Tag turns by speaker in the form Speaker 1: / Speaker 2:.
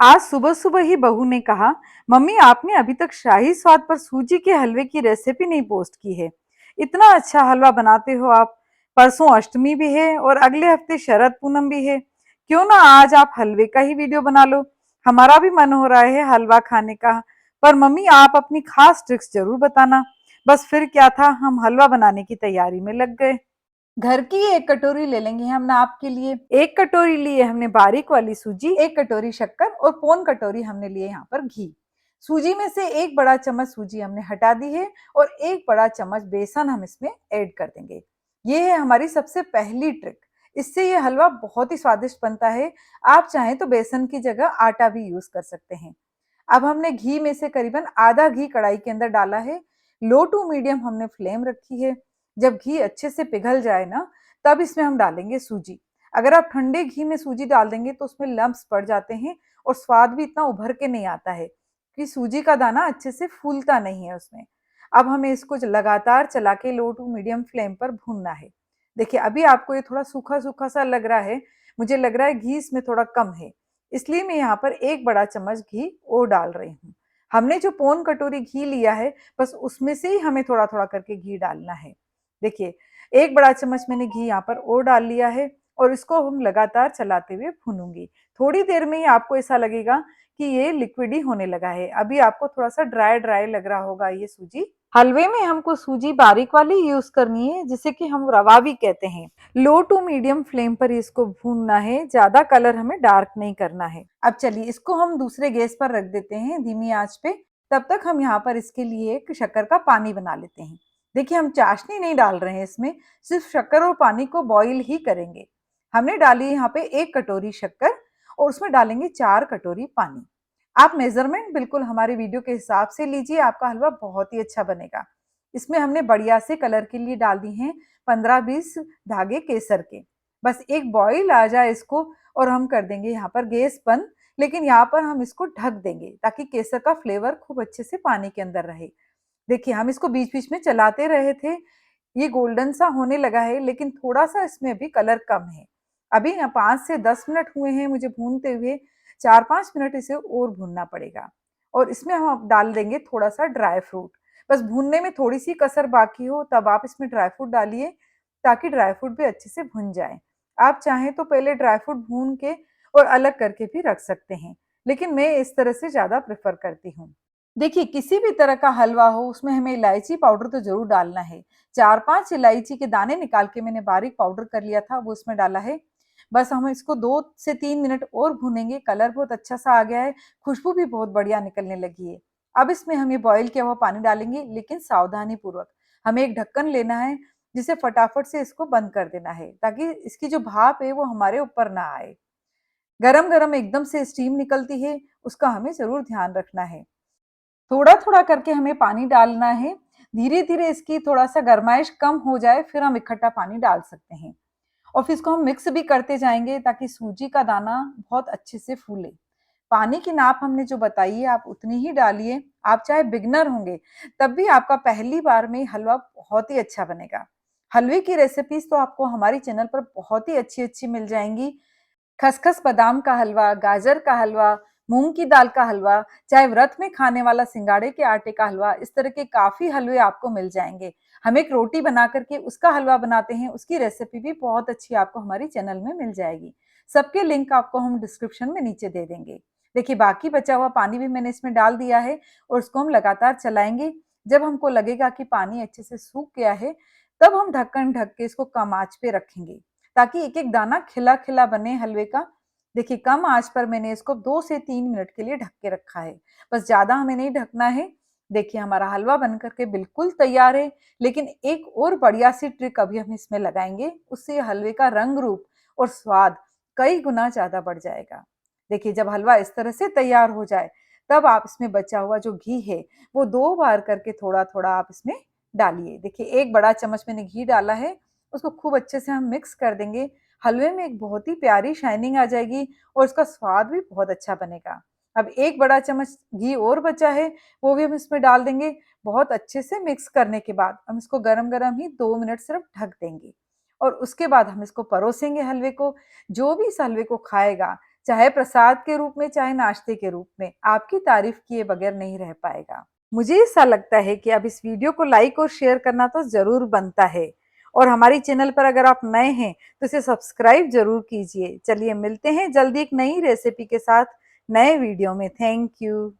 Speaker 1: आज सुबह सुबह ही बहू ने कहा, मम्मी आपने अभी तक शाही स्वाद पर सूजी के हलवे की रेसिपी नहीं पोस्ट की है। इतना अच्छा हलवा बनाते हो आप। परसों अष्टमी भी है और अगले हफ्ते शरद पूनम भी है। क्यों ना आज आप हलवे का ही वीडियो बना लो। हमारा भी मन हो रहा है हलवा खाने का। पर मम्मी आप अपनी खास ट्रिक्स जरूर बताना। बस फिर क्या था, हम हलवा बनाने की तैयारी में लग गए। घर की एक कटोरी ले लेंगे हम नाप के लिए। एक कटोरी लिए हमने बारीक वाली सूजी, एक कटोरी शक्कर और पौन कटोरी हमने लिए यहाँ पर घी। सूजी में से एक बड़ा चम्मच सूजी हमने हटा दी है और एक बड़ा चम्मच बेसन हम इसमें ऐड कर देंगे। ये है हमारी सबसे पहली ट्रिक। इससे ये हलवा बहुत ही स्वादिष्ट बनता है। आप चाहें तो बेसन की जगह आटा भी यूज कर सकते हैं। अब हमने घी में से करीबन आधा घी कढ़ाई के अंदर डाला है। लो टू मीडियम हमने फ्लेम रखी है। जब घी अच्छे से पिघल जाए ना, तब इसमें हम डालेंगे सूजी। अगर आप ठंडे घी में सूजी डाल देंगे तो उसमें लम्प्स पड़ जाते हैं और स्वाद भी इतना उभर के नहीं आता है, कि सूजी का दाना अच्छे से फूलता नहीं है उसमें। अब हमें इसको लगातार चला के लो टू मीडियम फ्लेम पर भूनना है। देखिए अभी आपको ये थोड़ा सूखा सूखा सा लग रहा है। मुझे लग रहा है घी इसमें थोड़ा कम है, इसलिए मैं यहाँ पर एक बड़ा चम्मच घी और डाल रही हूँ। हमने जो पौन कटोरी घी लिया है, बस उसमें से ही हमें थोड़ा थोड़ा करके घी डालना है। देखिए एक बड़ा चम्मच मैंने घी यहाँ पर और डाल लिया है और इसको हम लगातार चलाते हुए भूनूंगी। थोड़ी देर में ही आपको ऐसा लगेगा कि ये लिक्विड ही होने लगा है। अभी आपको थोड़ा सा ड्राई ड्राई लग रहा होगा ये सूजी। हलवे में हमको सूजी बारीक वाली यूज करनी है, जिसे कि हम रवा भी कहते हैं। लो टू मीडियम फ्लेम पर इसको भूनना है, ज्यादा कलर हमें डार्क नहीं करना है। अब चलिए इसको हम दूसरे गैस पर रख देते हैं धीमी आंच पे। तब तक हम यहाँ पर इसके लिए एक शक्कर का पानी बना लेते हैं। देखिए हम चाशनी नहीं डाल रहे हैं इसमें, सिर्फ शक्कर और पानी को बॉईल ही करेंगे। हमने डाली यहाँ पे एक कटोरी शक्कर और उसमें डालेंगे 4 कटोरी पानी। आप मेजरमेंट बिल्कुल हमारे वीडियो के हिसाब से लीजिए, आपका हलवा बहुत ही अच्छा बनेगा। इसमें हमने बढ़िया से कलर के लिए डाल दी हैं 15-20 धागे केसर के। बस एक बॉईल आ जाए इसको और हम कर देंगे यहाँ पर गैस बंद। लेकिन यहाँ पर हम इसको ढक देंगे ताकि केसर का फ्लेवर खूब अच्छे से पानी के अंदर रहे। देखिए हम इसको बीच बीच में चलाते रहे थे। ये गोल्डन सा होने लगा है, लेकिन थोड़ा सा इसमें अभी कलर कम है। अभी 5 से 10 मिनट हुए हैं मुझे भूनते हुए। 4-5 मिनट इसे और भूनना पड़ेगा। और इसमें हम अब डाल देंगे थोड़ा सा ड्राई फ्रूट। बस भूनने में थोड़ी सी कसर बाकी हो तब आप इसमें ड्राई फ्रूट डालिए, ताकि ड्राई फ्रूट भी अच्छे से भुन जाए। आप चाहें तो पहले ड्राई फ्रूट भून के और अलग करके भी रख सकते हैं, लेकिन मैं इस तरह से ज्यादा प्रेफर करती हूँ। देखिए किसी भी तरह का हलवा हो उसमें हमें इलायची पाउडर तो जरूर डालना है। 4-5 इलायची के दाने निकाल के मैंने बारीक पाउडर कर लिया था, वो इसमें डाला है। बस हम इसको 2 से 3 मिनट और भूनेंगे। कलर बहुत अच्छा सा आ गया है, खुशबू भी बहुत बढ़िया निकलने लगी है। अब इसमें हम ये बॉईल किया हुआ पानी डालेंगे, लेकिन सावधानी पूर्वक। हमें एक ढक्कन लेना है, जिसे फटाफट से इसको बंद कर देना है, ताकि इसकी जो भाप है वो हमारे ऊपर ना आए। गरम गरम एकदम से स्टीम निकलती है, उसका हमें जरूर ध्यान रखना है। थोड़ा थोड़ा करके हमें पानी डालना है। धीरे धीरे इसकी थोड़ा सा गरमाइश कम हो जाए, फिर हम इकट्ठा पानी डाल सकते हैं। और फिर इसको हम मिक्स भी करते जाएंगे, ताकि सूजी का दाना बहुत अच्छे से फूले। पानी की नाप हमने जो बताई है आप उतनी ही डालिए। आप चाहे बिगनर होंगे तब भी आपका पहली बार में हलवा बहुत ही अच्छा बनेगा। हलवे की रेसिपीज तो आपको हमारी चैनल पर बहुत ही अच्छी अच्छी मिल जाएंगी। खसखस बादाम का हलवा, गाजर का हलवा, मूंग की दाल का हलवा, चाहे व्रत में खाने वाला सिंगाड़े के आटे का हलवा, इस तरह के काफी हलवे आपको मिल जाएंगे। हम एक रोटी बना करके उसका हलवा बनाते हैं, उसकी रेसिपी भी बहुत अच्छी आपको हमारी चैनल में मिल जाएगी। सबके लिंक आपको हम डिस्क्रिप्शन में नीचे दे देंगे। देखिए बाकी बचा हुआ पानी भी मैंने इसमें डाल दिया है और उसको हम लगातार चलाएंगे। जब हमको लगेगा कि पानी अच्छे से सूख गया है, तब हम ढक्कन ढक के इसको कम आंच पे रखेंगे, ताकि एक एक दाना खिला खिला बने हलवे का। देखिए कम आंच पर मैंने इसको 2 से 3 मिनट के लिए ढक के रखा है। बस ज्यादा हमें नहीं ढकना है। देखिए हमारा हलवा बन करके बिल्कुल तैयार है। लेकिन एक और बढ़िया सी ट्रिक अभी हम इसमें लगाएंगे, उससे हलवे का रंग रूप और स्वाद कई गुना ज्यादा बढ़ जाएगा। देखिए जब हलवा इस तरह से तैयार हो जाए, तब आप इसमें बचा हुआ जो घी है वो 2 बार करके थोड़ा थोड़ा आप इसमें डालिए। देखिए एक बड़ा चम्मच मैंने घी डाला है, उसको खूब अच्छे से हम मिक्स कर देंगे। हलवे में एक बहुत ही प्यारी शाइनिंग आ जाएगी और उसका स्वाद भी बहुत अच्छा बनेगा। अब एक बड़ा चम्मच घी और बचा है, वो भी हम इसमें डाल देंगे। बहुत अच्छे से मिक्स करने के बाद हम इसको गरम गरम ही 2 मिनट सिर्फ ढक देंगे और उसके बाद हम इसको परोसेंगे हलवे को। जो भी इस हलवे को खाएगा, चाहे प्रसाद के रूप में, चाहे नाश्ते के रूप में, आपकी तारीफ किए बगैर नहीं रह पाएगा। मुझे ऐसा लगता है कि अब इस वीडियो को लाइक और शेयर करना तो ज़रूर बनता है और हमारी चैनल पर अगर आप नए हैं, तो इसे सब्सक्राइब ज़रूर कीजिए। चलिए मिलते हैं जल्दी एक नई रेसिपी के साथ, नए वीडियो में। Thank you.